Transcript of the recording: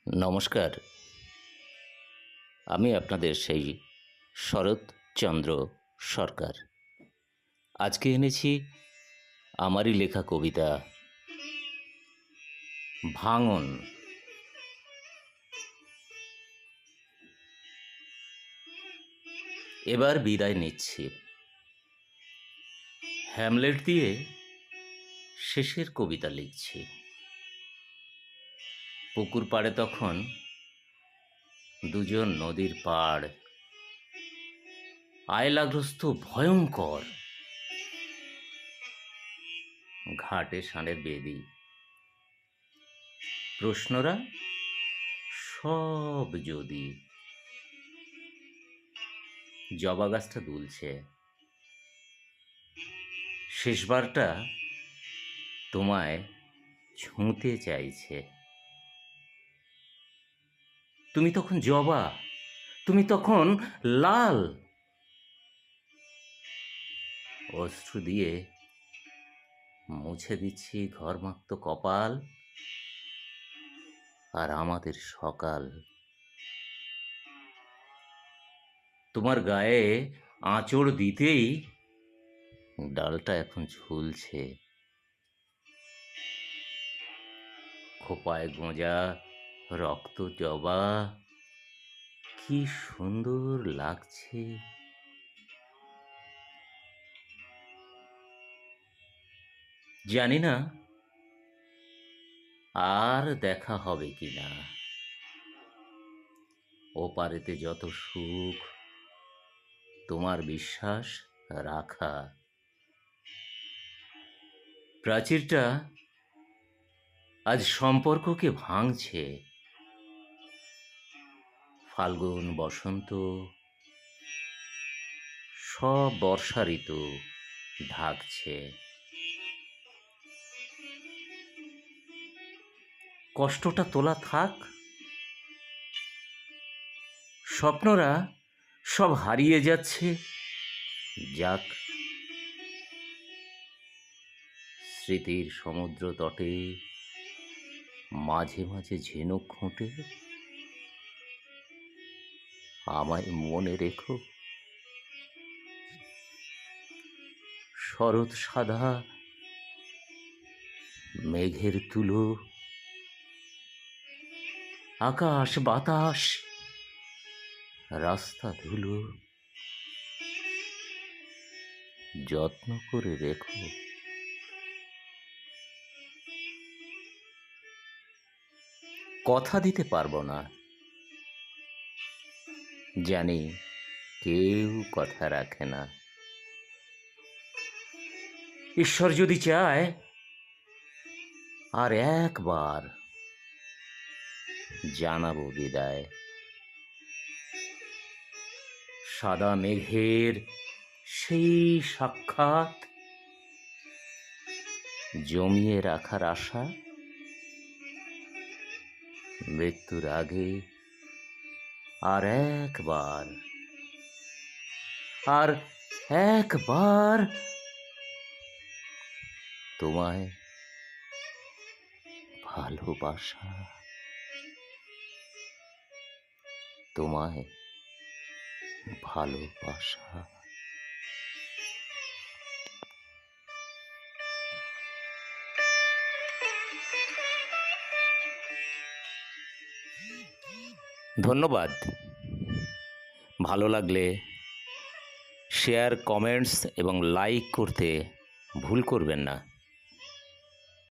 নমস্কার। আমি আপনাদের সেই শরৎচন্দ্র সরকার। আজকে এনেছি আমারই লেখা কবিতা ভাঙন। এবার বিদায় নিচ্ছি। হ্যামলেট দিয়ে শেষের কবিতা লিখছি। পুকুর পাড়ে তখন দুজন নদীর পাড়, আয়লাগ্রস্ত ভয়ঙ্কর। ঘাটে ষাঁড়ের বেদি, প্রশ্নরা সব যদি। জবা গাছটা দুলছে, শেষবারটা তোমায় ছুঁতে চাইছে। তুমি তখন জবা, তুমি তখন লাল। অশ্রু দিয়ে মুছে দিচ্ছি ঘরমাক্ত কপাল আর আমাদের সকাল। তোমার গায়ে আঁচড় দিতেই ডালটা এখন ঝুলছে। খোপায় গোঁজা রক্ত জবা, কি সুন্দর লাগছে। জানি না আর দেখা হবে কিনা। ওপারেতে যত সুখ, তোমার বিশ্বাস রাখা। প্রাচীরটা আজ সম্পর্ককে ভাঙছে। ফাল্গুন বসন্ত সব বর্ষা ঋতু ঢাকছে। কষ্টটা তোলা থাক, স্বপ্নরা সব হারিয়ে যাচ্ছে। যাক, স্মৃতির সমুদ্র তটে মাঝে মাঝে ঝিনুক খুঁটে আমায় মনে রেখো। শরৎ সাদা মেঘের তুলো, আকাশ বাতাস রাস্তা ধুলো, যত্ন করে রেখো। কথা দিতে পারবো না, জানি কেউ কথা রাখে না। ঈশ্বর যদি চায় আর একবার জানাবো বিদায়। সাদা মেঘের সেই সাক্ষাৎ, জমিয়ে রাখার আশা। মৃত্যুর আগে আর একবার, আর একবার তোমায় ভালোবাসা, তোমায় ভালোবাসা। ধন্যবাদ। ভালো লাগলে শেয়ার, কমেন্টস এবং লাইক করতে ভুল করবেন না।